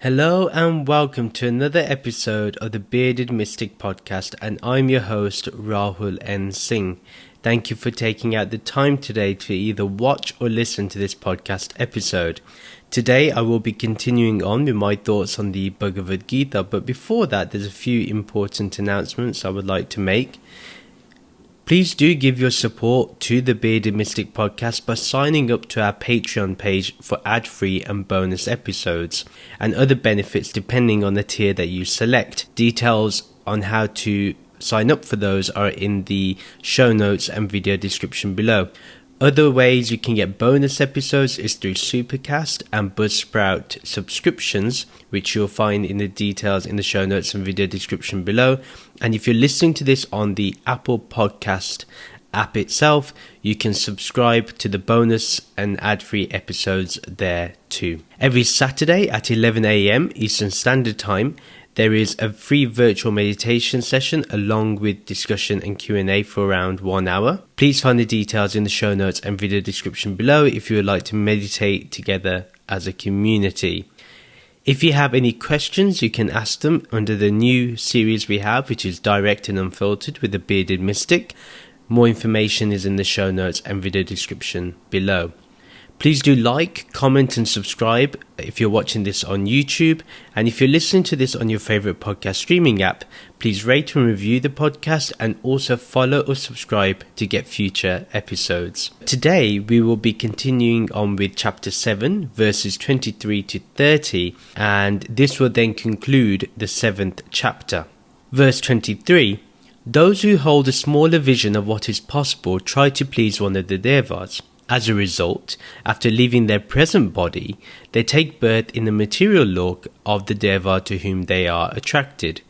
Hello and welcome to another episode of the Bearded Mystic Podcast, and I'm your host Rahul N. Singh. Thank you for taking out the time today to either watch or listen to this podcast episode. Today I will be continuing on with my thoughts on the Bhagavad Gita, but before that there's a few important announcements I would like to make. Please do give your support to the Bearded Mystic Podcast by signing up to our Patreon page for ad-free and bonus episodes and other benefits depending on the tier that you select. Details on how to sign up for those are in the show notes and video description below. Other ways you can get bonus episodes is through Supercast and Buzzsprout subscriptions, which you'll find in the details in the show notes and video description below. And if you're listening to this on the Apple Podcast app itself, you can subscribe to the bonus and ad-free episodes there too. Every Saturday at 11 a.m. Eastern Standard Time, there is a free virtual meditation session along with discussion and Q&A for around 1 hour. Please find the details in the show notes and video description below if you would like to meditate together as a community. If you have any questions, you can ask them under the new series we have, which is Direct and Unfiltered with the Bearded Mystic. More information is in the show notes and video description below. Please do like, comment and subscribe if you're watching this on YouTube. And if you're listening to this on your favorite podcast streaming app, please rate and review the podcast and also follow or subscribe to get future episodes. Today, we will be continuing on with chapter 7, verses 23 to 30. And this will then conclude the 7th chapter. Verse 23. Those who hold a smaller vision of what is possible try to please one of the devas. As a result, after leaving their present body, they take birth in the material look of the deva to whom they are attracted.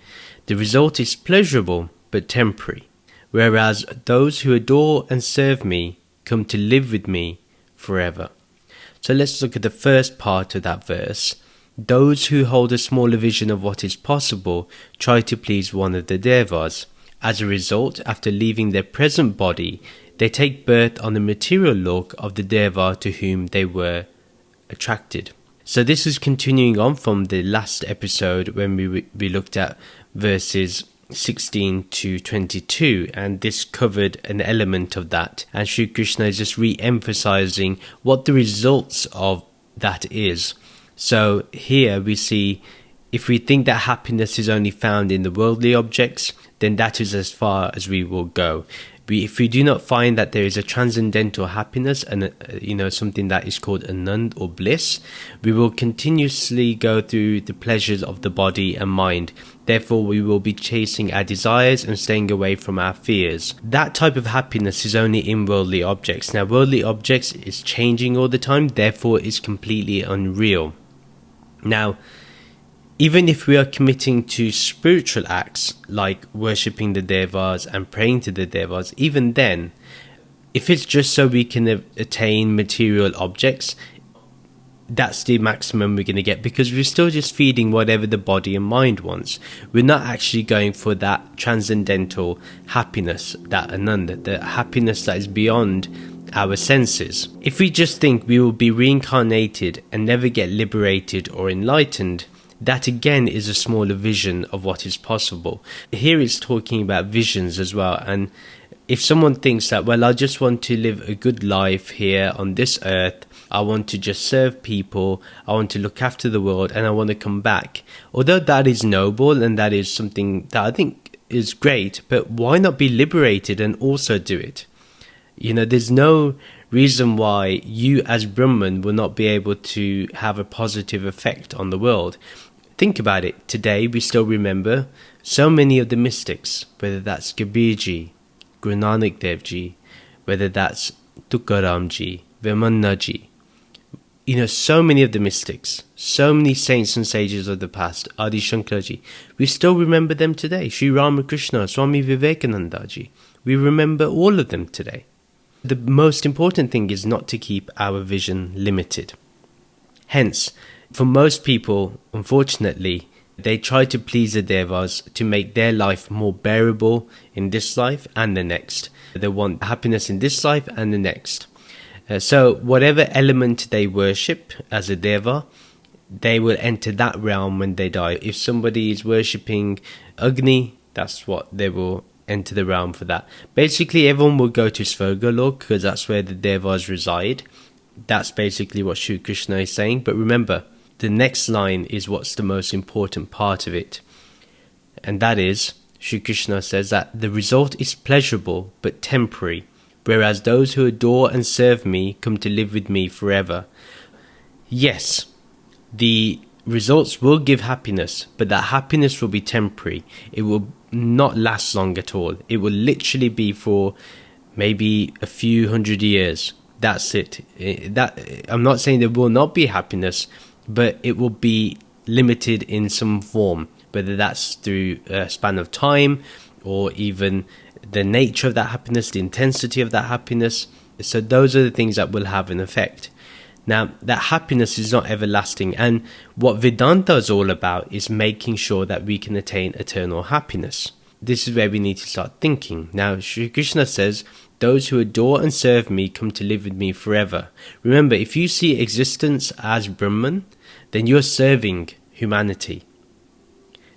The result is pleasurable but temporary, whereas those who adore and serve me come to live with me forever. So let's look at the first part of that verse. Those who hold a smaller vision of what is possible try to please one of the devas. As a result, after leaving their present body, they take birth on the material look of the deva to whom they were attracted. So this is continuing on from the last episode when we looked at verses 16 to 22, and this covered an element of that. And Sri Krishna is just re-emphasizing what the results of that is. So here we see, if we think that happiness is only found in the worldly objects, then that is as far as we will go. If we do not find that there is a transcendental happiness and something that is called anand or bliss, we will continuously go through the pleasures of the body and mind. Therefore, we will be chasing our desires and staying away from our fears. That type of happiness is only in worldly objects. Now, worldly objects is changing all the time, therefore it's completely unreal. Now, even if we are committing to spiritual acts like worshipping the devas and praying to the devas, even then, if it's just so we can attain material objects, that's the maximum we're going to get, because we're still just feeding whatever the body and mind wants. We're not actually going for that transcendental happiness, that ananda, the happiness that is beyond our senses. If we just think we will be reincarnated and never get liberated or enlightened, that again is a smaller vision of what is possible. Here it's talking about visions as well. And if someone thinks that, well, I just want to live a good life here on this earth, I want to just serve people, I want to look after the world, and I want to come back. Although that is noble and that is something that I think is great, but why not be liberated and also do it? There's no reason why you as Brahman will not be able to have a positive effect on the world. Think about it. Today we still remember so many of the mystics, whether that's Kabirji, Guru Nanak Dev Ji, whether that's Tukaram Ji, Vemanna Ji. So many of the mystics, so many saints and sages of the past, Adi Shankar Ji. We still remember them today. Sri Ramakrishna, Swami Vivekananda Ji. We remember all of them today. The most important thing is not to keep our vision limited. Hence, for most people, unfortunately, they try to please the devas to make their life more bearable in this life and the next. They want happiness in this life and the next. So whatever element they worship as a deva, they will enter that realm when they die. If somebody is worshipping Agni, that's what they will enter the realm for that. Basically, everyone will go to Svargalok because that's where the Devas reside. That's basically what Shri Krishna is saying. But remember, the next line is what's the most important part of it. And that is, Shri Krishna says that the result is pleasurable but temporary, whereas those who adore and serve me come to live with me forever. Yes, the results will give happiness, but that happiness will be temporary. It will not last long at all. It will literally be for maybe a few hundred years. That's it. I'm not saying there will not be happiness, but it will be limited in some form, whether that's through a span of time or even the nature of that happiness, the intensity of that happiness. So those are the things that will have an effect. Now, that happiness is not everlasting, and what Vedanta is all about is making sure that we can attain eternal happiness. This is where we need to start thinking. Now, Shri Krishna says, those who adore and serve me come to live with me forever. Remember, if you see existence as Brahman, then you're serving humanity.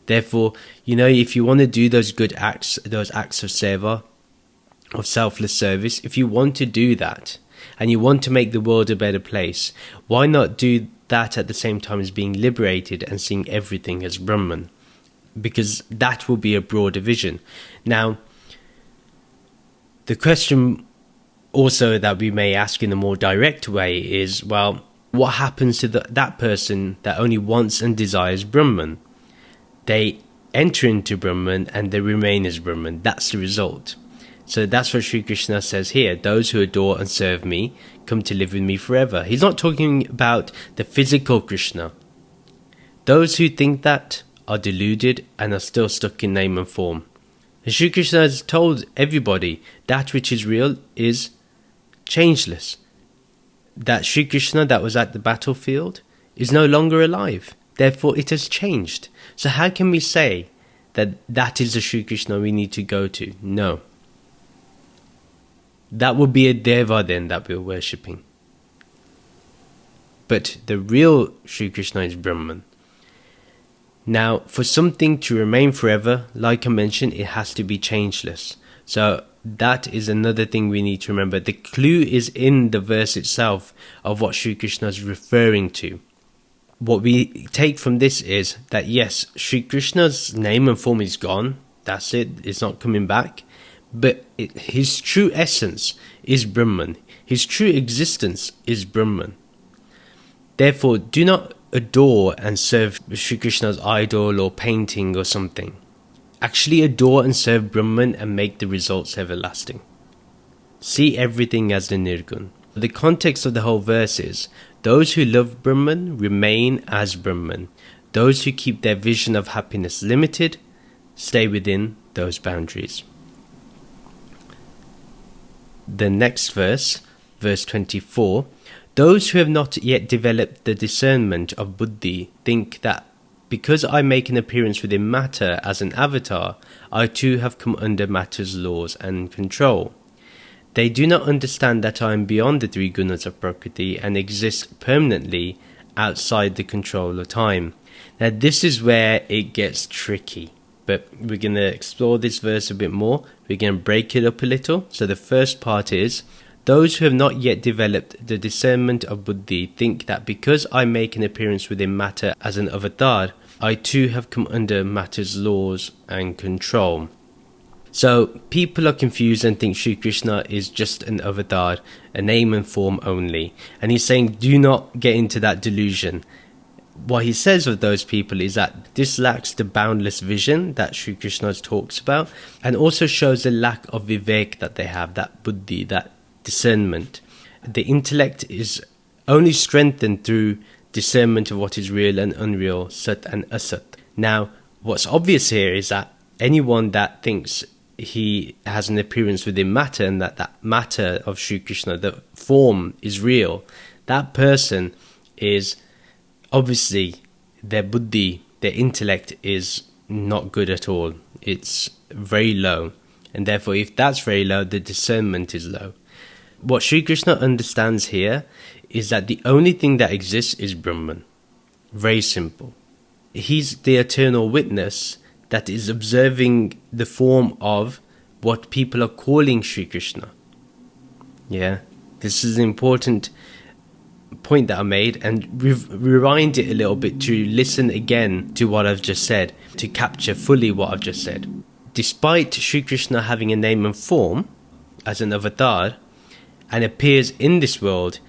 Therefore, if you want to do those good acts, those acts of seva, of selfless service, if you want to do that, and you want to make the world a better place, why not do that at the same time as being liberated and seeing everything as Brahman? Because that will be a broader vision. Now, the question also that we may ask in a more direct way is, well, what happens to that person that only wants and desires Brahman? They enter into Brahman and they remain as Brahman. That's the result. So that's what Sri Krishna says here. Those who adore and serve me come to live with me forever. He's not talking about the physical Krishna. Those who think that are deluded and are still stuck in name and form. And Sri Krishna has told everybody that which is real is changeless. That Sri Krishna that was at the battlefield is no longer alive. Therefore, it has changed. So how can we say that that is the Sri Krishna we need to go to? No. That would be a deva then that we're worshipping. But the real Sri Krishna is Brahman. Now, for something to remain forever, like I mentioned, it has to be changeless. So that is another thing we need to remember. The clue is in the verse itself of what Sri Krishna is referring to. What we take from this is that yes, Sri Krishna's name and form is gone. That's it. It's not coming back. But his true essence is Brahman. His true existence is Brahman. Therefore, do not adore and serve Sri Krishna's idol or painting or something. Actually adore and serve Brahman and make the results everlasting. See everything as the Nirgun. The context of the whole verse is, those who love Brahman remain as Brahman. Those who keep their vision of happiness limited stay within those boundaries. The next verse, verse 24, those who have not yet developed the discernment of buddhi think that because I make an appearance within matter as an avatar, I too have come under matter's laws and control. They do not understand that I am beyond the three gunas of Prakriti and exist permanently outside the control of time. Now this is where it gets tricky. But we're going to explore this verse a bit more. We're going to break it up a little. So the first part is, those who have not yet developed the discernment of buddhi think that because I make an appearance within matter as an avatar, I too have come under matter's laws and control. So people are confused and think Sri Krishna is just an avatar, a name and form only. And he's saying, do not get into that delusion. What he says of those people is that this lacks the boundless vision that Sri Krishna talks about, and also shows the lack of vivek that they have, that buddhi, that discernment. The intellect is only strengthened through discernment of what is real and unreal, sat and asat. Now, what's obvious here is that anyone that thinks he has an appearance within matter and that matter of Sri Krishna, the form, is real, that person is obviously their buddhi, their intellect is not good at all. It's very low. And therefore, if that's very low, the discernment is low. What Sri Krishna understands here is that the only thing that exists is Brahman. Very simple. He's the eternal witness that is observing the form of what people are calling Sri Krishna. Yeah, this is an important point that I made, and rewind it a little bit to listen again to what I've just said, to capture fully what I've just said. Despite Sri Krishna having a name and form as an avatar and appears in this world,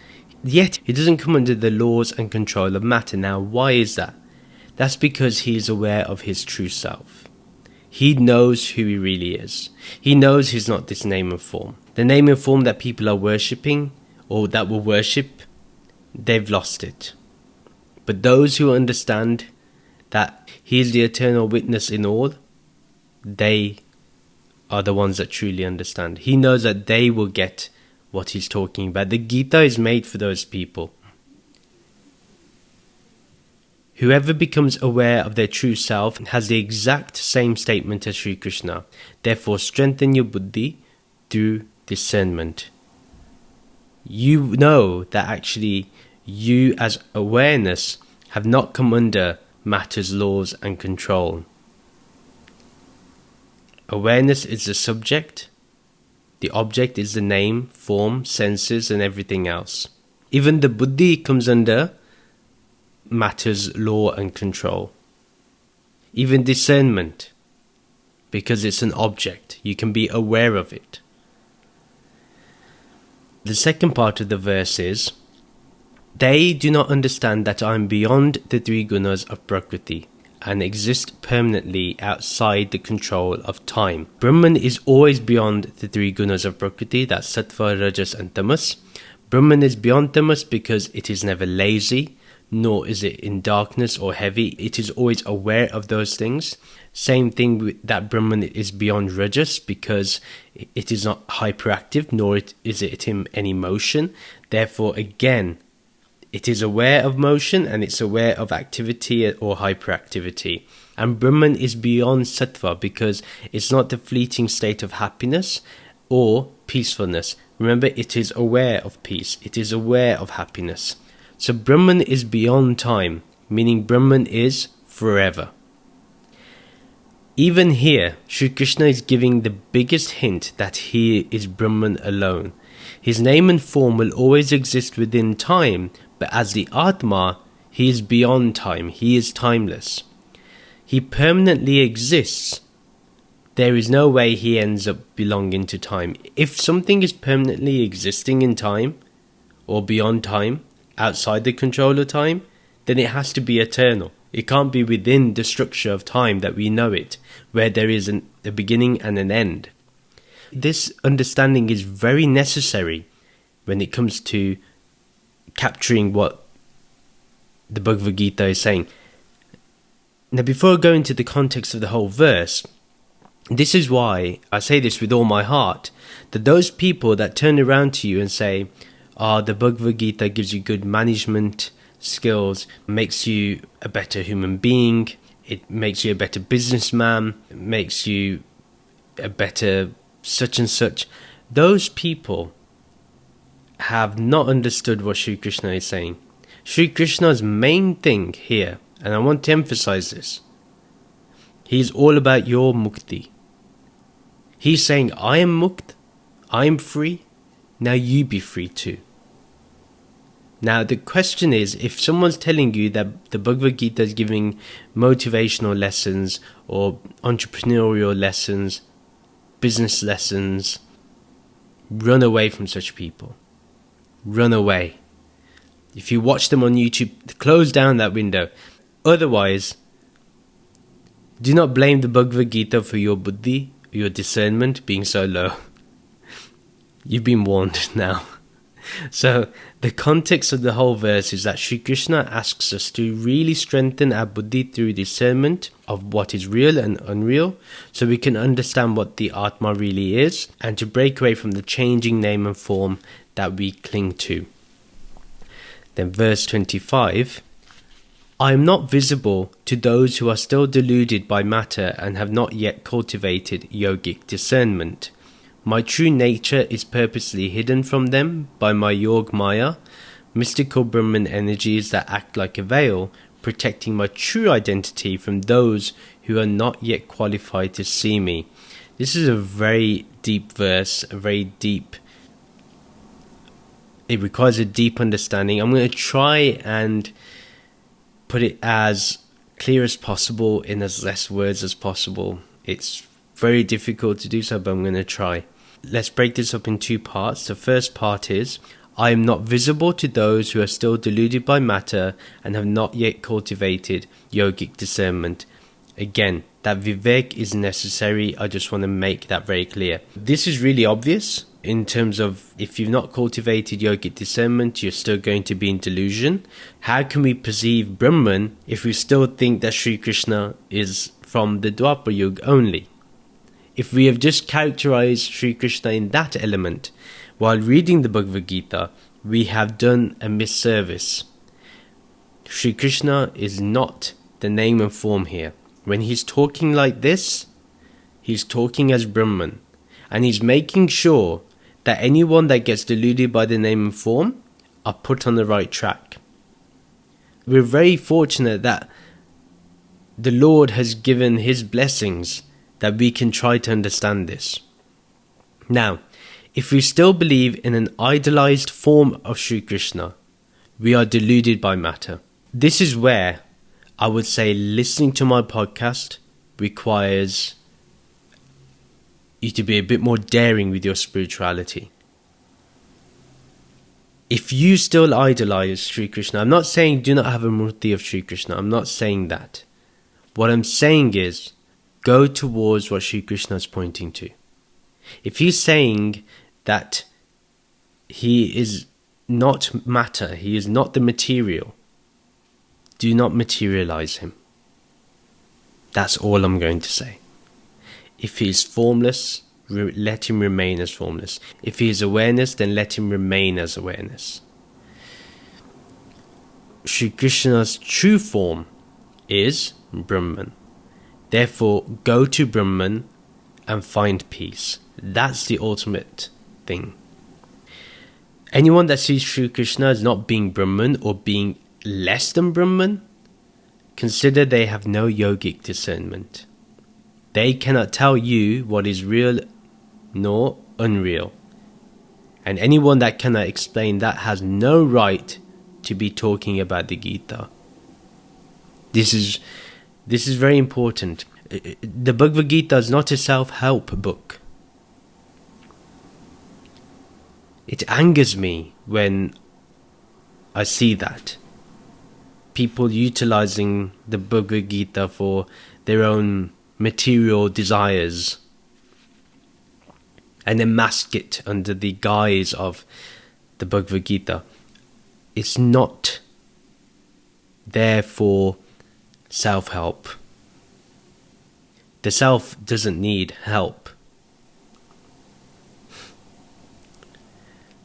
yet he doesn't come under the laws and control of matter. Now, why is that? That's because he is aware of his true self. He knows who he really is. He knows he's not this name and form. The name and form that people are worshipping, or that will worship, they've lost it. But those who understand that he is the eternal witness in all, they are the ones that truly understand. He knows that they will get what he's talking about. The Gita is made for those people. Whoever becomes aware of their true self has the exact same statement as Sri Krishna. Therefore, strengthen your buddhi through discernment. You know that actually you as awareness have not come under matter's laws and control. Awareness is the subject. The object is the name, form, senses, and everything else. Even the buddhi comes under matter's law and control. Even discernment, because it's an object. You can be aware of it. The second part of the verse is, they do not understand that I am beyond the three gunas of Prakriti and exist permanently outside the control of time. Brahman is always beyond the three gunas of Prakriti, that's Sattva, Rajas and Tamas. Brahman is beyond Tamas because it is never lazy, nor is it in darkness or heavy. It is always aware of those things. Same thing with that Brahman is beyond Rajas because it is not hyperactive, nor is it in any motion. Therefore, again, it is aware of motion and it's aware of activity or hyperactivity. And Brahman is beyond Sattva because it's not the fleeting state of happiness or peacefulness. Remember, it is aware of peace. It is aware of happiness. So Brahman is beyond time, meaning Brahman is forever. Even here, Sri Krishna is giving the biggest hint that he is Brahman alone. His name and form will always exist within time, but as the Atma, he is beyond time. He is timeless. He permanently exists. There is no way he ends up belonging to time. If something is permanently existing in time, or beyond time, outside the control of time, then it has to be eternal. It can't be within the structure of time that we know it, where there is a beginning and an end. This understanding is very necessary when it comes to capturing what the Bhagavad Gita is saying. Now, before I go into the context of the whole verse, this is why I say this with all my heart, that those people that turn around to you and say, the Bhagavad Gita gives you good management skills, makes you a better human being, it makes you a better businessman, it makes you a better such and such. Those people have not understood what Sri Krishna is saying. Sri Krishna's main thing here, and I want to emphasize this, he's all about your mukti. He's saying, I am mukt, I am free, now you be free too. Now the question is, if someone's telling you that the Bhagavad Gita is giving motivational lessons or entrepreneurial lessons, business lessons, run away from such people. Run away. If you watch them on YouTube, close down that window. Otherwise, do not blame the Bhagavad Gita for your buddhi, your discernment being so low. You've been warned now. So, the context of the whole verse is that Sri Krishna asks us to really strengthen our buddhi through discernment of what is real and unreal, so we can understand what the Atma really is, and to break away from the changing name and form that we cling to. Then verse 25, I am not visible to those who are still deluded by matter and have not yet cultivated yogic discernment. My true nature is purposely hidden from them by my Yog Maya, mystical Brahman energies that act like a veil, protecting my true identity from those who are not yet qualified to see me. This is a very deep verse, it requires a deep understanding. I'm going to try and put it as clear as possible in as less words as possible. It's very difficult to do so, but I'm going to try. Let's break this up in two parts. The first part is, I am not visible to those who are still deluded by matter and have not yet cultivated yogic discernment. Again, that vivek is necessary. I just want to make that very clear. This is really obvious in terms of if you've not cultivated yogic discernment, you're still going to be in delusion. How can we perceive Brahman if we still think that Sri Krishna is from the Dwapara Yuga only? If we have just characterized Sri Krishna in that element, while reading the Bhagavad Gita, we have done a misservice. Sri Krishna is not the name and form here. When he's talking like this, he's talking as Brahman. And he's making sure that anyone that gets deluded by the name and form are put on the right track. We're very fortunate that the Lord has given his blessings that we can try to understand this. Now, if we still believe in an idolized form of Sri Krishna, we are deluded by matter. This is where I would say listening to my podcast requires you to be a bit more daring with your spirituality. If you still idolize Sri Krishna, I'm not saying do not have a murti of Sri Krishna. I'm not saying that. What I'm saying is go towards what Sri Krishna is pointing to. If he's saying that he is not matter, he is not the material, do not materialize him. That's all I'm going to say. If he is formless, let him remain as formless. If he is awareness, then let him remain as awareness. Sri Krishna's true form is Brahman. Therefore, go to Brahman and find peace. That's the ultimate thing. Anyone that sees Sri Krishna as not being Brahman or being less than Brahman, consider they have no yogic discernment. They cannot tell you what is real nor unreal. And anyone that cannot explain that has no right to be talking about the Gita. This is very important. The Bhagavad Gita is not a self-help book. It angers me when I see that. People utilizing the Bhagavad Gita for their own material desires and then mask it under the guise of the Bhagavad Gita. It's not there for self-help. The self doesn't need help.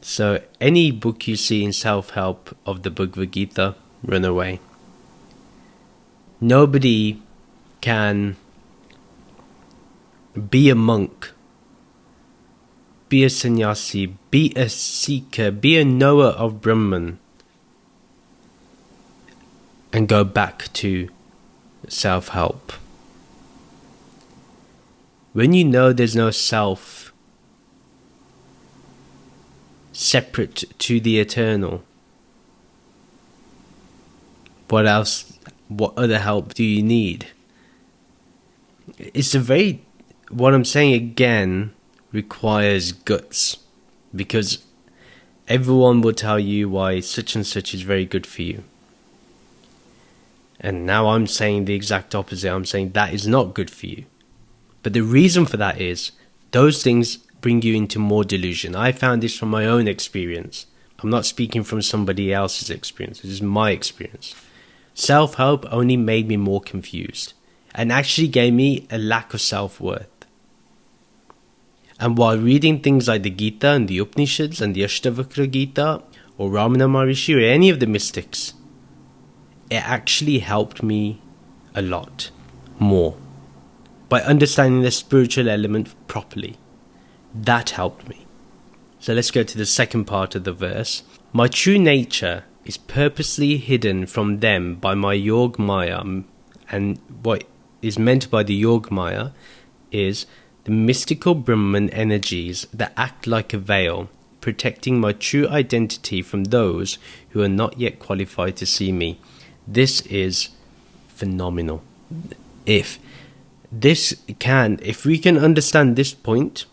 So any book you see in self-help of the Bhagavad Gita, run away. Nobody can be a monk, be a sannyasi, be a seeker, be a knower of Brahman and go back to self-help. When you know there's no self separate to the eternal, what other help do you need? What I'm saying again requires guts, because everyone will tell you why such and such is very good for you. And now I'm saying the exact opposite. I'm saying that is not good for you. But the reason for that is those things bring you into more delusion. I found this from my own experience. I'm not speaking from somebody else's experience. This is my experience. Self-help only made me more confused and actually gave me a lack of self-worth. And while reading things like the Gita and the Upanishads and the Ashtavakra Gita or Ramana Maharishi or any of the mystics, it actually helped me a lot more. By understanding the spiritual element properly, that helped me. So let's go to the second part of the verse. My true nature is purposely hidden from them by my Yog Maya. And what is meant by the Yog Maya is the mystical Brahman energies that act like a veil, protecting my true identity from those who are not yet qualified to see me. This is phenomenal. If we can understand this point,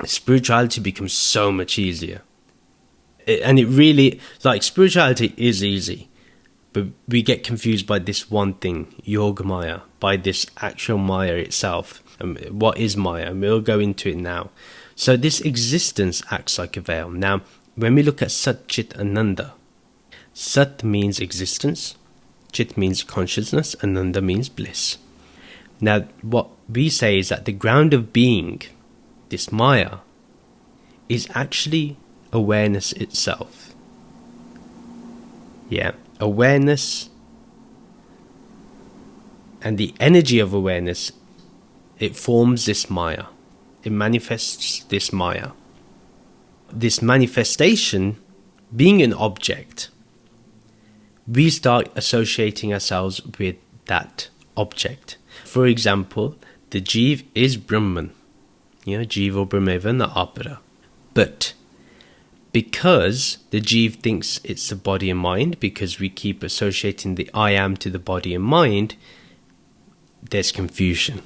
spirituality becomes so much easier. And it really, like, spirituality is easy, but we get confused by this one thing, Yoga Maya, by this actual Maya itself. What is Maya? And we'll go into it now. So this existence acts like a veil. Now, when we look at Sat Chit Ananda, Sat means existence, Chit means consciousness, Ananda means bliss. Now, what we say is that the ground of being, this Maya, is actually awareness itself. Yeah, awareness and the energy of awareness, it forms this Maya. It manifests this Maya. This manifestation being an object, we start associating ourselves with that object. For example, the Jeev is Brahman. Jivo Brahmeva na apara. But because the Jeev thinks it's the body and mind, because we keep associating the I am to the body and mind, there's confusion.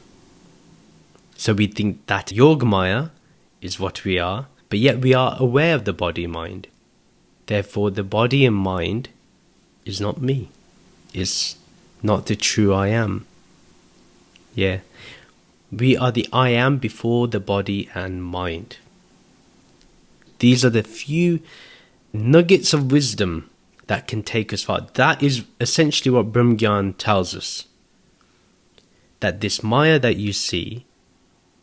So we think that Yoga Maya is what we are, but yet we are aware of the body and mind. Therefore, the body and mind is not me. It's not the true I am. Yeah. We are the I am before the body and mind. These are the few nuggets of wisdom that can take us far. That is essentially what Brahmgyan tells us. That this Maya that you see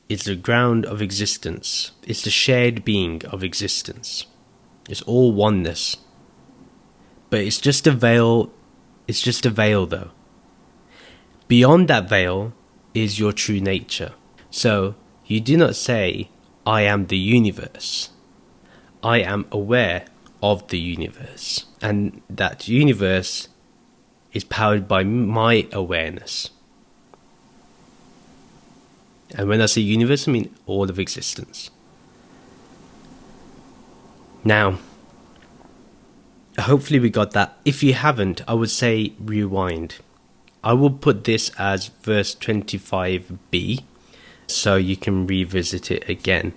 is the ground of existence. It's the shared being of existence. It's all oneness. But it's just a veil. It's just a veil, though. Beyond that veil is your true nature. So you do not say, I am the universe. I am aware of the universe. And that universe is powered by my awareness. And when I say universe, I mean all of existence. Now, hopefully we got that. If you haven't, I would say rewind. I will put this as verse 25b, so you can revisit it again.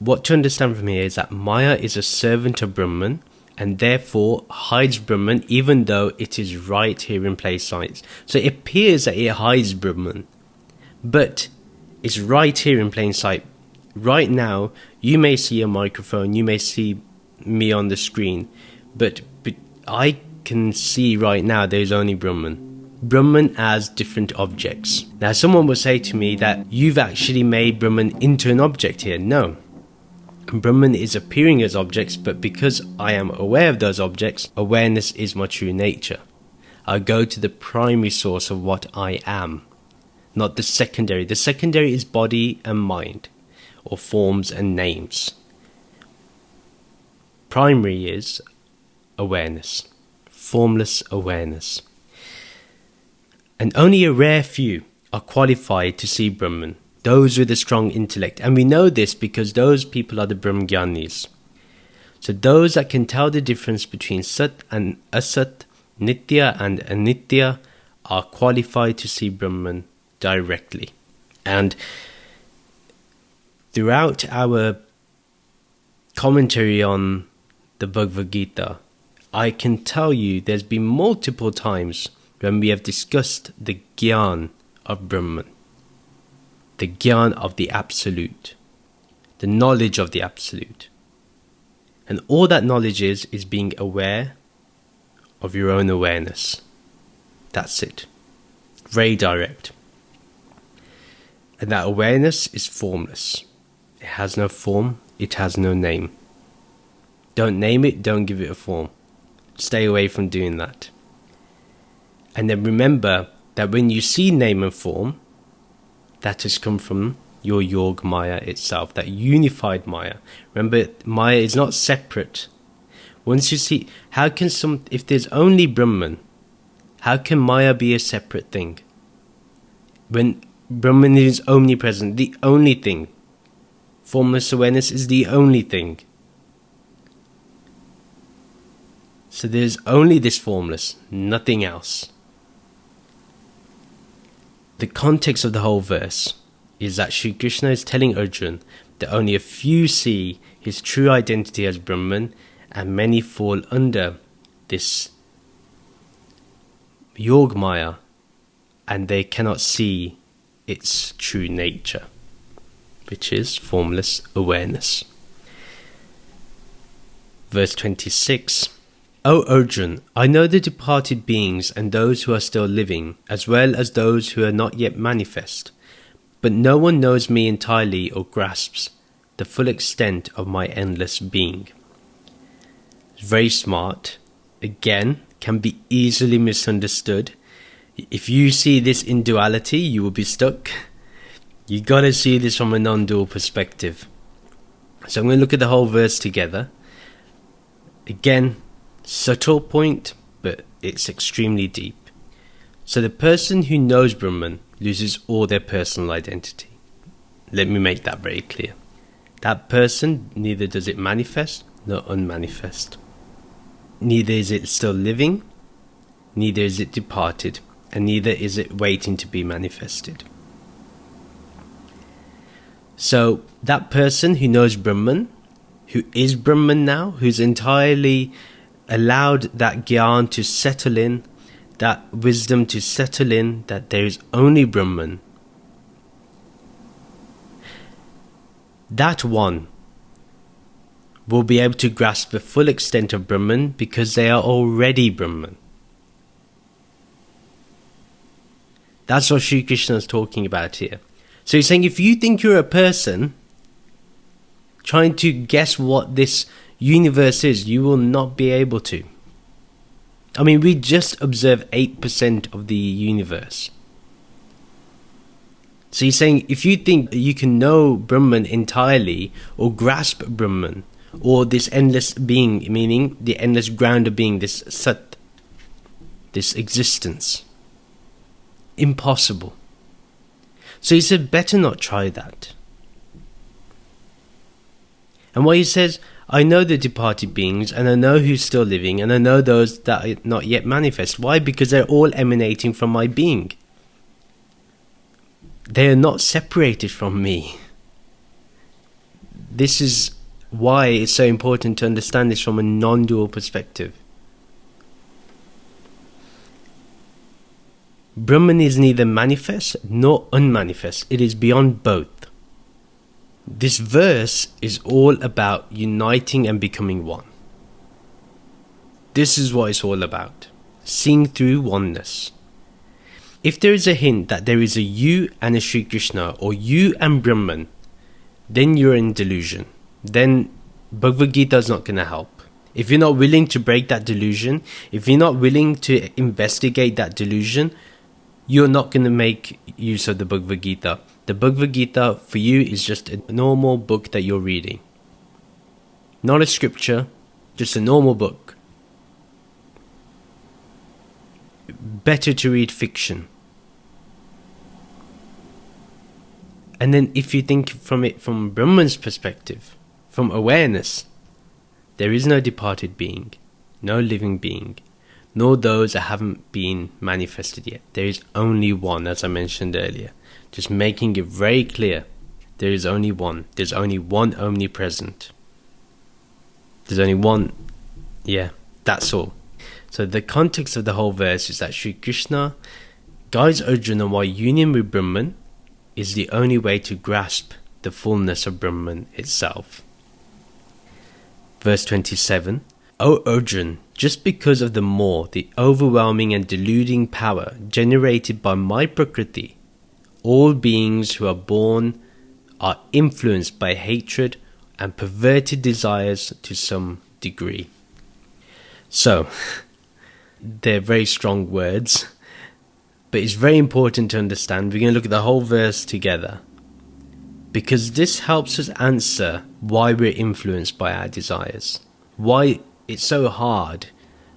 What to understand from here is that Maya is a servant of Brahman, and therefore hides Brahman, even though it is right here in plain sight. So it appears that it hides Brahman, but it's right here in plain sight. Right now, you may see a microphone, you may see me on the screen, but I can see right now there's only Brahman as different objects. Now, someone will say to me that you've actually made Brahman into an object here. No. Brahman is appearing as objects, but because I am aware of those objects, awareness is my true nature. I go to the primary source of what I am, not the secondary. The secondary is body and mind, or forms and names. Primary is awareness, formless awareness. And only a rare few are qualified to see Brahman, those with a strong intellect. And we know this because those people are the Brahmgyanis. So those that can tell the difference between Sat and Asat, Nitya and Anitya, are qualified to see Brahman directly. And throughout our commentary on the Bhagavad Gita, I can tell you there's been multiple times when we have discussed the Gyan of Brahman, the Gyan of the Absolute, the knowledge of the Absolute. And all that knowledge is being aware of your own awareness. That's it. Very direct. And that awareness is formless. It has no form, it has no name. Don't name it, don't give it a form. Stay away from doing that. And then remember that when you see name and form, that has come from your Yoga Maya itself, that unified Maya. Remember, Maya is not separate. Once you see, if there's only Brahman, how can Maya be a separate thing? When Brahman is omnipresent, the only thing. Formless awareness is the only thing. So there's only this formless, nothing else. The context of the whole verse is that Sri Krishna is telling Arjuna that only a few see his true identity as Brahman, and many fall under this Yog Maya, and they cannot see its true nature, which is formless awareness. Verse 26. O Arjuna, I know the departed beings and those who are still living, as well as those who are not yet manifest, but no one knows me entirely or grasps the full extent of my endless being. It's very smart. Again, can be easily misunderstood. If you see this in duality, you will be stuck. You gotta see this from a non-dual perspective. So I'm going to look at the whole verse together. Again, subtle point, but it's extremely deep. So the person who knows Brahman loses all their personal identity. Let me make that very clear. That person, neither does it manifest nor unmanifest. Neither is it still living, neither is it departed, and neither is it waiting to be manifested. So that person who knows Brahman, who is Brahman now, who's entirely allowed that gyan to settle in, that wisdom to settle in, that there is only Brahman, that one will be able to grasp the full extent of Brahman because they are already Brahman. That's what Sri Krishna is talking about here. So he's saying, if you think you're a person trying to guess what this universe is, you will not be able to. I mean, we just observe 8% of the universe. So he's saying, if you think you can know Brahman entirely, or grasp Brahman, or this endless being, meaning the endless ground of being, this sat, this existence, impossible. So he said, better not try that. And what he says, I know the departed beings, and I know who's still living, and I know those that are not yet manifest. Why? Because they're all emanating from my being. They are not separated from me. This is why it's so important to understand this from a non-dual perspective. Brahman is neither manifest nor unmanifest. It is beyond both. This verse is all about uniting and becoming one. This is what it's all about. Seeing through oneness. If there is a hint that there is a you and a Sri Krishna, or you and Brahman, then you're in delusion. Then Bhagavad Gita is not going to help. If you're not willing to break that delusion, if you're not willing to investigate that delusion, you're not going to make use of the Bhagavad Gita. The Bhagavad Gita for you is just a normal book that you're reading. Not a scripture, just a normal book. Better to read fiction. And then if you think from it from Brahman's perspective, from awareness, there is no departed being, no living being, nor those that haven't been manifested yet. There is only one, as I mentioned earlier. Just making it very clear. There is only one. There's only one omnipresent. There's only one. Yeah, that's all. So the context of the whole verse is that Sri Krishna guides Arjuna why union with Brahman is the only way to grasp the fullness of Brahman itself. Verse 27. O Arjuna, just because of the overwhelming and deluding power generated by my Prakriti, all beings who are born are influenced by hatred and perverted desires to some degree. So, they're very strong words, but it's very important to understand. We're going to look at the whole verse together, because this helps us answer why we're influenced by our desires. Why it's so hard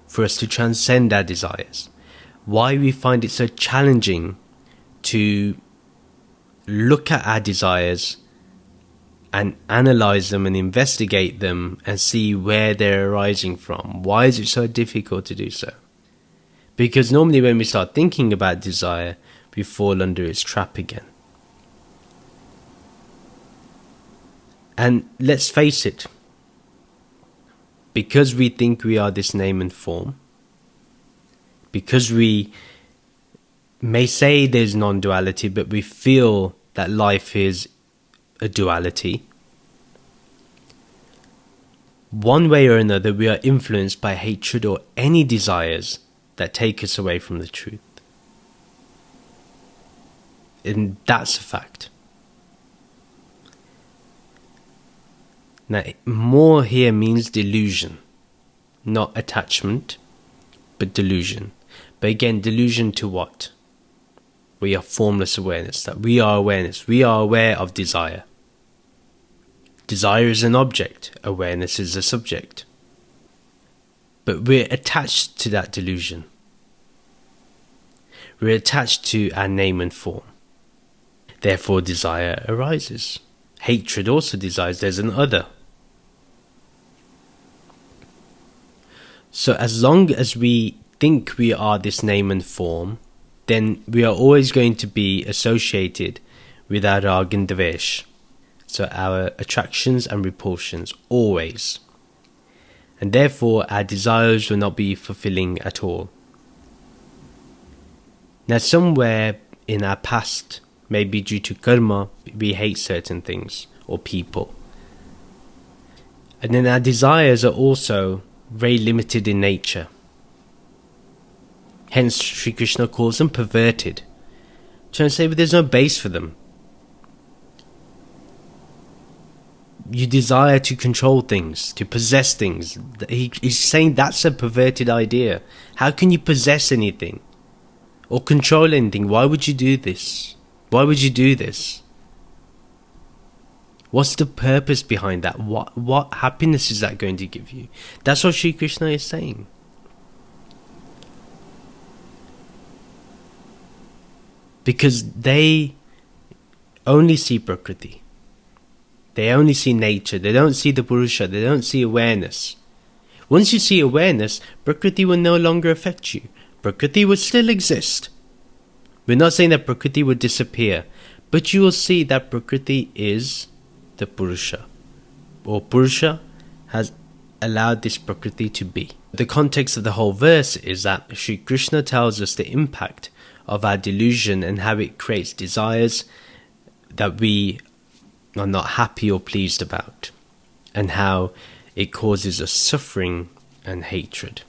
for us to transcend our desires, why we find it so challenging to look at our desires and analyze them and investigate them and see where they're arising from. Why is it so difficult to do so? Because normally when we start thinking about desire, we fall under its trap again. And let's face it, because we think we are this name and form, because we may say there's non-duality, but we feel that life is a duality, one way or another we are influenced by hatred or any desires that take us away from the truth. And that's a fact. Now, more here means delusion, not attachment, but delusion. But again, delusion to what? We are formless awareness, that we are awareness. We are aware of desire. Desire is an object, awareness is a subject. But we're attached to that delusion. We're attached to our name and form. Therefore, desire arises. Hatred also desires. There's an other. So as long as we think we are this name and form, then we are always going to be associated with our rag and dvesh. So our attractions and repulsions, always. And therefore our desires will not be fulfilling at all. Now somewhere in our past, maybe due to karma, we hate certain things or people. And then our desires are also very limited in nature. Hence Sri Krishna calls them perverted. Trying to say, but there's no base for them. You desire to control things, to possess things. He's saying that's a perverted idea. How can you possess anything? Or control anything? Why would you do this? Why would you do this? What's the purpose behind that? What happiness is that going to give you? That's what Sri Krishna is saying. Because they only see Prakriti. They only see nature. They don't see the Purusha. They don't see awareness. Once you see awareness, Prakriti will no longer affect you. Prakriti will still exist. We're not saying that Prakriti will disappear, but you will see that Prakriti is the Purusha, or Purusha has allowed this Prakriti to be. The context of the whole verse is that Sri Krishna tells us the impact of our delusion and how it creates desires that we are not happy or pleased about, and how it causes us suffering and hatred.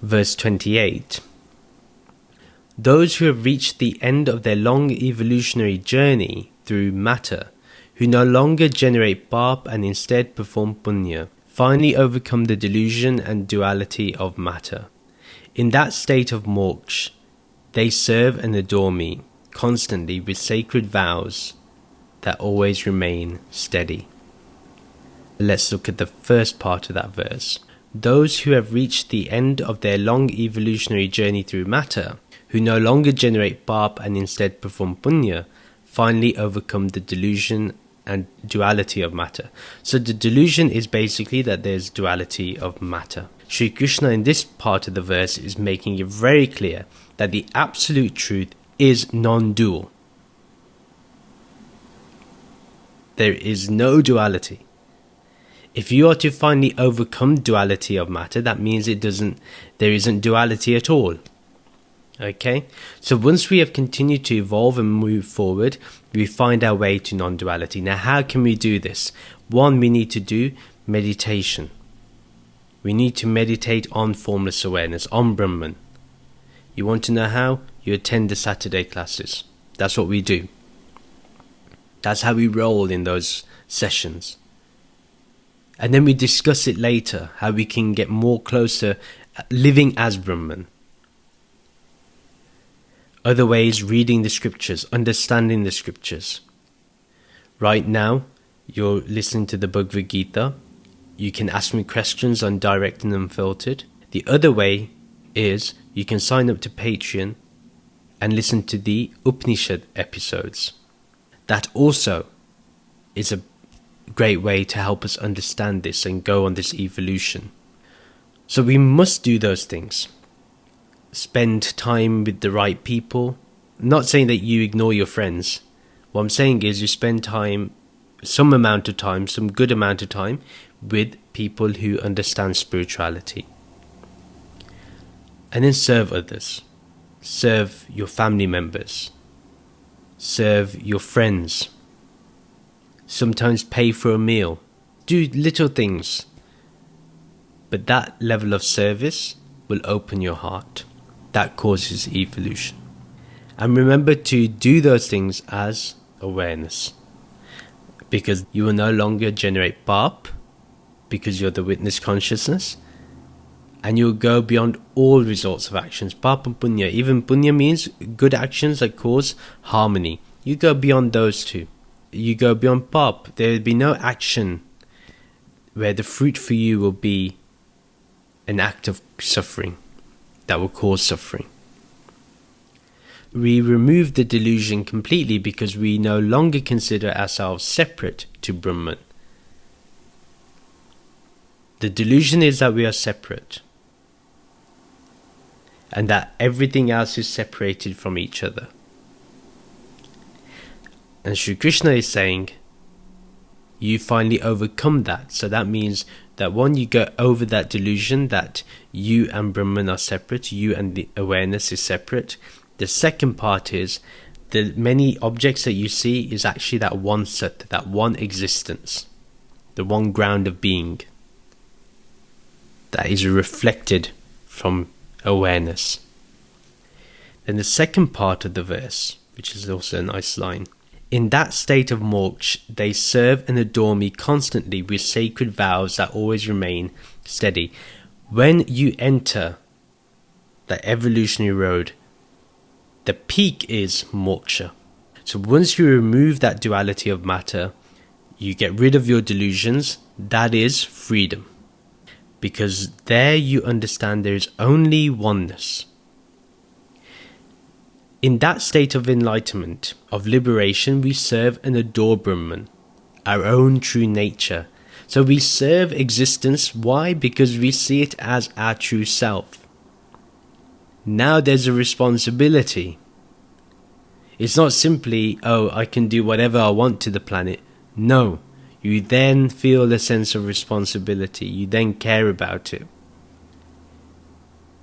Verse 28. Those who have reached the end of their long evolutionary journey through matter, who no longer generate pap and instead perform punya, finally overcome the delusion and duality of matter. In that state of moksha, they serve and adore me constantly with sacred vows that always remain steady. Let's look at the first part of that verse. Those who have reached the end of their long evolutionary journey through matter, who no longer generate pap and instead perform punya, finally overcome the delusion and duality of matter. So the delusion is basically that there's duality of matter. Sri Krishna in this part of the verse is making it very clear that the absolute truth is non-dual. There is no duality. If you are to finally overcome duality of matter, that means there isn't duality at all. Okay? So once we have continued to evolve and move forward, we find our way to non-duality. Now, how can we do this? One, we need to do meditation. We need to meditate on formless awareness, on Brahman. You want to know how? You attend the Saturday classes. That's what we do. That's how we roll in those sessions. And then we discuss it later, how we can get more closer living as Brahman. Other ways, reading the scriptures, understanding the scriptures. Right now, you're listening to the Bhagavad Gita. you can ask me questions on direct and unfiltered. The other way is you can sign up to Patreon and listen to the Upanishad episodes. That also is a great way to help us understand this and go on this evolution. So we must do those things. Spend time with the right people. I'm not saying that you ignore your friends. What I'm saying is you spend time, some amount of time, some good amount of time with people who understand spirituality. And then serve others. Serve your family members. Serve your friends. Sometimes pay for a meal. Do little things. But that level of service will open your heart. That causes evolution. And remember to do those things as awareness. Because you will no longer generate pap, because you're the witness consciousness. And you'll go beyond all results of actions. Pap and punya. Even punya means good actions that cause harmony. You go beyond those two. You go beyond pap. There will be no action where the fruit for you will be an act of suffering that will cause suffering. We remove the delusion completely because we no longer consider ourselves separate to Brahman. The delusion is that we are separate and that everything else is separated from each other. And Sri Krishna is saying, you finally overcome that. So that means that one, you go over that delusion that you and Brahman are separate, you and the awareness is separate. The second part is the many objects that you see is actually that one sat, that one existence, the one ground of being that is reflected from awareness. Then the second part of the verse, which is also a nice line. In that state of moksha, they serve and adore me constantly with sacred vows that always remain steady. When you enter the evolutionary road, the peak is moksha. So once you remove that duality of matter, you get rid of your delusions, that is freedom. Because there you understand there is only oneness. In that state of enlightenment, of liberation, we serve and adore Brahman, our own true nature. So we serve existence. Why? Because we see it as our true self. Now there's a responsibility. It's not simply, oh, I can do whatever I want to the planet. No, you then feel a sense of responsibility. You then care about it.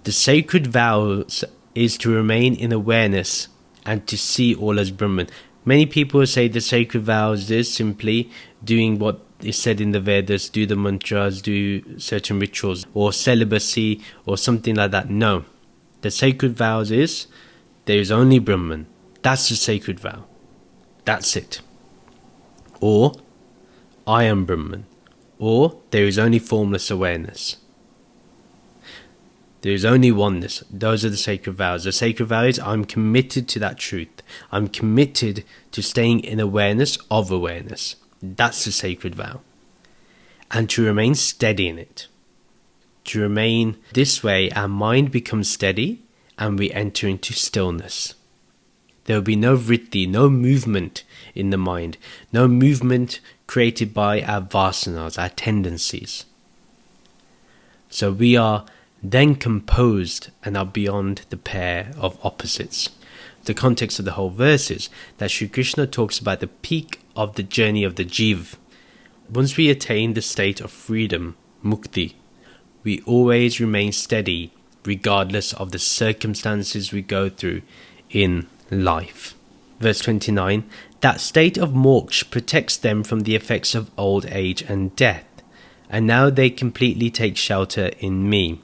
The sacred vows is to remain in awareness and to see all as Brahman. Many people say the sacred vows is simply doing what is said in the Vedas, do the mantras, do certain rituals, or celibacy, or something like that. No. The sacred vows is, there is only Brahman. That's the sacred vow. That's it. Or, I am Brahman. Or, there is only formless awareness. There is only oneness. Those are the sacred vows. The sacred vow is, I'm committed to that truth. I'm committed to staying in awareness of awareness. That's the sacred vow. And to remain steady in it. To remain this way, our mind becomes steady and we enter into stillness. There will be no vritti, no movement in the mind. No movement created by our vasanas, our tendencies. So we are then composed and are beyond the pair of opposites. The context of the whole verse is that Sri Krishna talks about the peak of the journey of the jiva. Once we attain the state of freedom, mukti, we always remain steady regardless of the circumstances we go through in life. Verse 29, that state of moksha protects them from the effects of old age and death, and now they completely take shelter in me.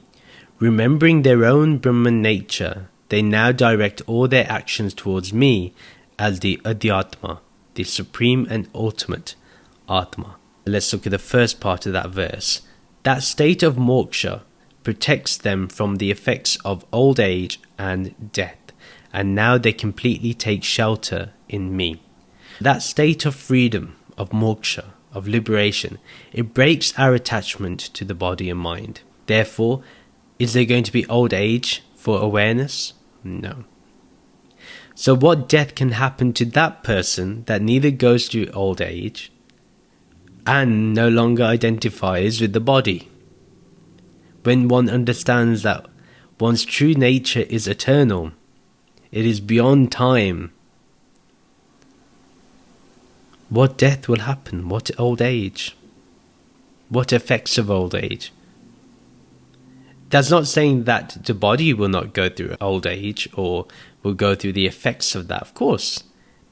Remembering their own Brahman nature, they now direct all their actions towards me as the adhyatma, the supreme and ultimate Atma. Let's look at the first part of that verse. That state of moksha protects them from the effects of old age and death, and now they completely take shelter in me. That state of freedom, of moksha, of liberation. It breaks our attachment to the body and mind. Therefore, is there going to be old age for awareness? No. So what death can happen to that person that neither goes through old age and no longer identifies with the body? When one understands that one's true nature is eternal, it is beyond time, what death will happen? What old age? What effects of old age? That's not saying that the body will not go through old age or will go through the effects of that, of course.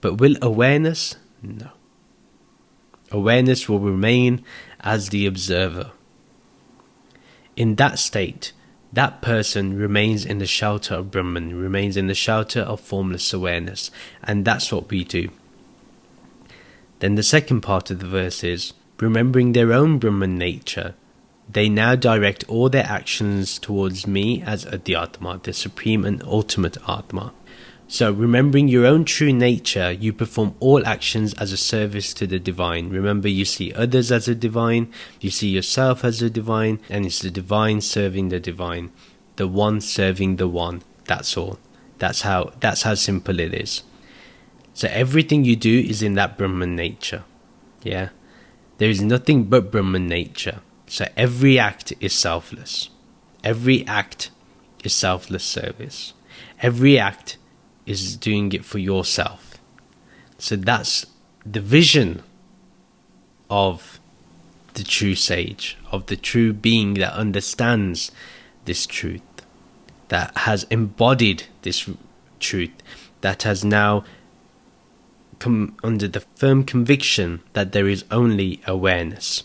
But will awareness? No. Awareness will remain as the observer. In that state, that person remains in the shelter of Brahman, remains in the shelter of formless awareness. And that's what we do. Then the second part of the verse is, remembering their own Brahman nature, they now direct all their actions towards me as advaita, the supreme and ultimate Atma. So remembering your own true nature, you perform all actions as a service to the divine. Remember, you see others as a divine, you see yourself as a divine, and it's the divine serving the divine, the one serving the one. That's all. That's how simple it is. So everything you do is in that Brahman nature. Yeah? There is nothing but Brahman nature. So every act is selfless. Every act is selfless service. Every act is doing it for yourself. So that's the vision of the true sage, of the true being that understands this truth, that has embodied this truth, that has now come under the firm conviction that there is only awareness.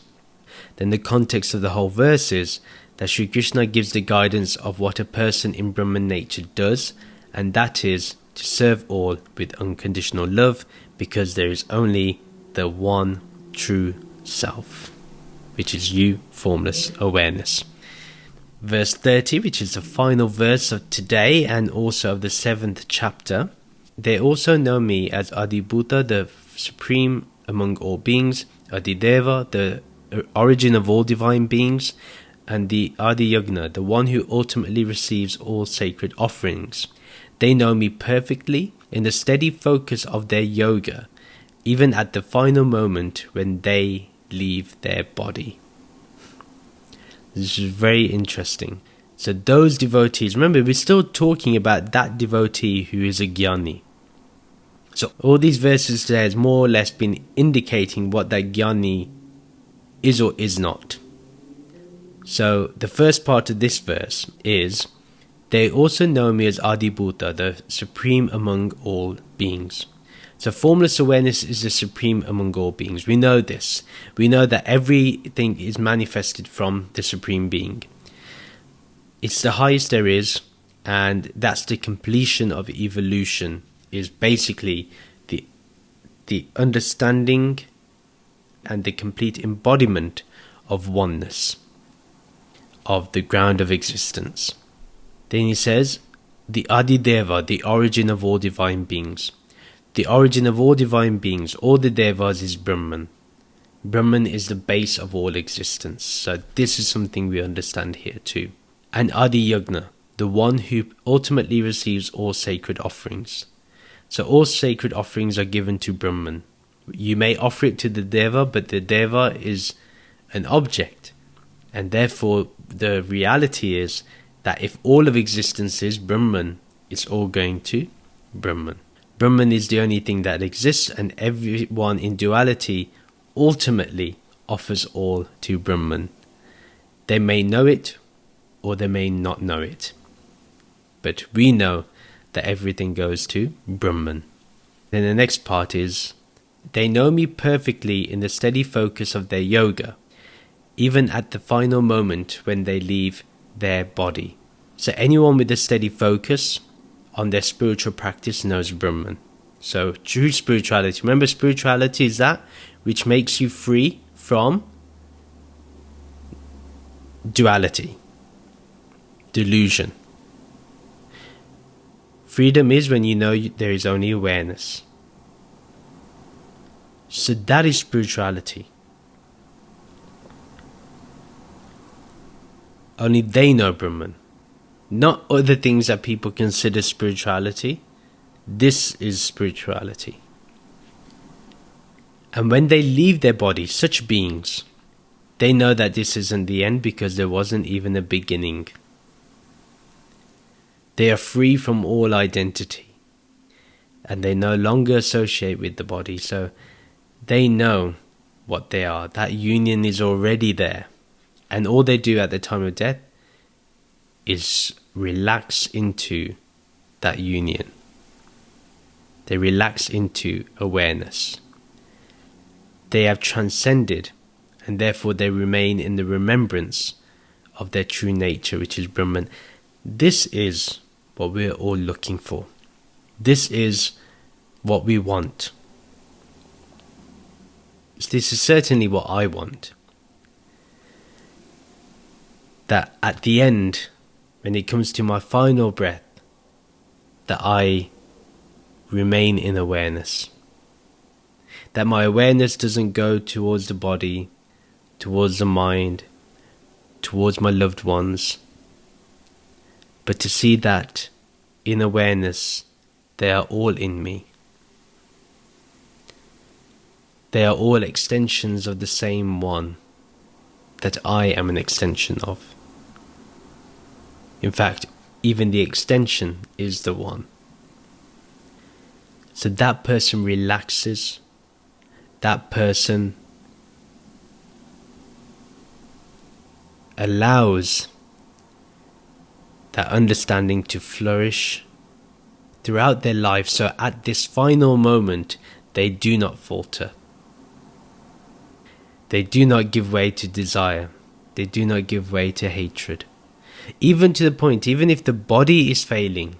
Then the context of the whole verse is that Sri Krishna gives the guidance of what a person in Brahman nature does, and that is to serve all with unconditional love, because there is only the one true self, which is you, formless awareness. Verse 30, which is the final verse of today and also of the 7th chapter. They also know me as Adibhuta, the supreme among all beings, Adideva, the origin of all divine beings, and the Adiyagna, the one who ultimately receives all sacred offerings. They know me perfectly in the steady focus of their yoga, even at the final moment when they leave their body. This is very interesting. So those devotees, remember, we're still talking about that devotee who is a jnani. So all these verses today has more or less been indicating what that jnani is or is not. So the first part of this verse is, they also know me as Adibhuta, the supreme among all beings. So formless awareness is the supreme among all beings. We know this. We know that everything is manifested from the supreme being. It's the highest there is, and that's the completion of evolution, is basically the understanding and the complete embodiment of oneness, of the ground of existence. Then he says, the Adideva, the origin of all divine beings. The origin of all divine beings, all the devas, is Brahman. Brahman is the base of all existence. So this is something we understand here too. And Adiyagna, the one who ultimately receives all sacred offerings. So all sacred offerings are given to Brahman. You may offer it to the Deva, but the Deva is an object. And therefore the reality is that if all of existence is Brahman, it's all going to Brahman. Brahman is the only thing that exists, and everyone in duality ultimately offers all to Brahman. They may know it or they may not know it. But we know that everything goes to Brahman. Then the next part is, they know me perfectly in the steady focus of their yoga, even at the final moment when they leave their body. So anyone with a steady focus on their spiritual practice knows Brahman. So true spirituality. Remember, spirituality is that which makes you free from duality, delusion. Freedom is when you know there is only awareness. So that is spirituality. Only they know Brahman. Not other things that people consider spirituality. This is spirituality. And when they leave their body, such beings, they know that this isn't the end because there wasn't even a beginning. They are free from all identity. And they no longer associate with the body. So they know what they are. That union is already there. And all they do at the time of death is relax into that union. They relax into awareness. They have transcended, and therefore they remain in the remembrance of their true nature, which is Brahman. This is what we're all looking for. This is what we want. This is certainly what I want. That at the end, when it comes to my final breath, that I remain in awareness. That my awareness doesn't go towards the body, towards the mind, towards my loved ones, but to see that in awareness, they are all in me. They are all extensions of the same one that I am an extension of. In fact, even the extension is the one. So that person relaxes. That person allows that understanding to flourish throughout their life. So at this final moment, they do not falter. They do not give way to desire. They do not give way to hatred. Even to the point, even if the body is failing,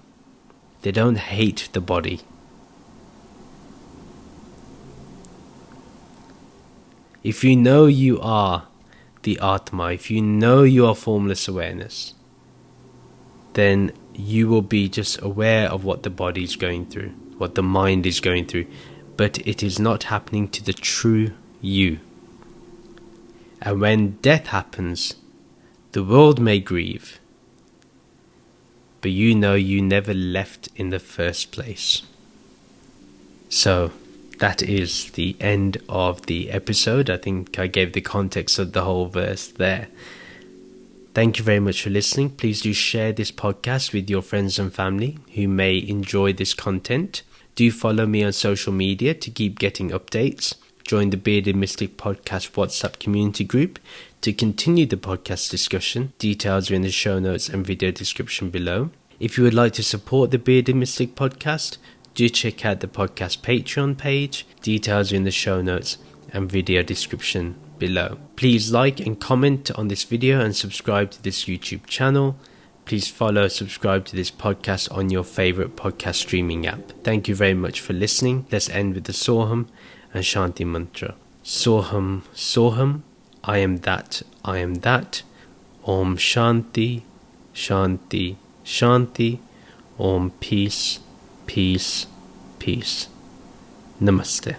they don't hate the body. If you know you are the Atma, if you know you are formless awareness, then you will be just aware of what the body is going through, what the mind is going through, but it is not happening to the true you. And when death happens, the world may grieve, but you know you never left in the first place. So that is the end of the episode. I think I gave the context of the whole verse there. Thank you very much for listening. Please do share this podcast with your friends and family who may enjoy this content. Do follow me on social media to keep getting updates. Join the Bearded Mystic Podcast WhatsApp community group to continue the podcast discussion. Details are in the show notes and video description below. If you would like to support the Bearded Mystic Podcast, do check out the podcast Patreon page. Details are in the show notes and video description below. Please like and comment on this video and subscribe to this YouTube channel. Please follow, subscribe to this podcast on your favorite podcast streaming app. Thank you very much for listening. Let's end with the Soham and Shanti mantra. Soham, Soham, I am that, I am that. Om Shanti, Shanti, Shanti. Om peace, peace, peace. Namaste.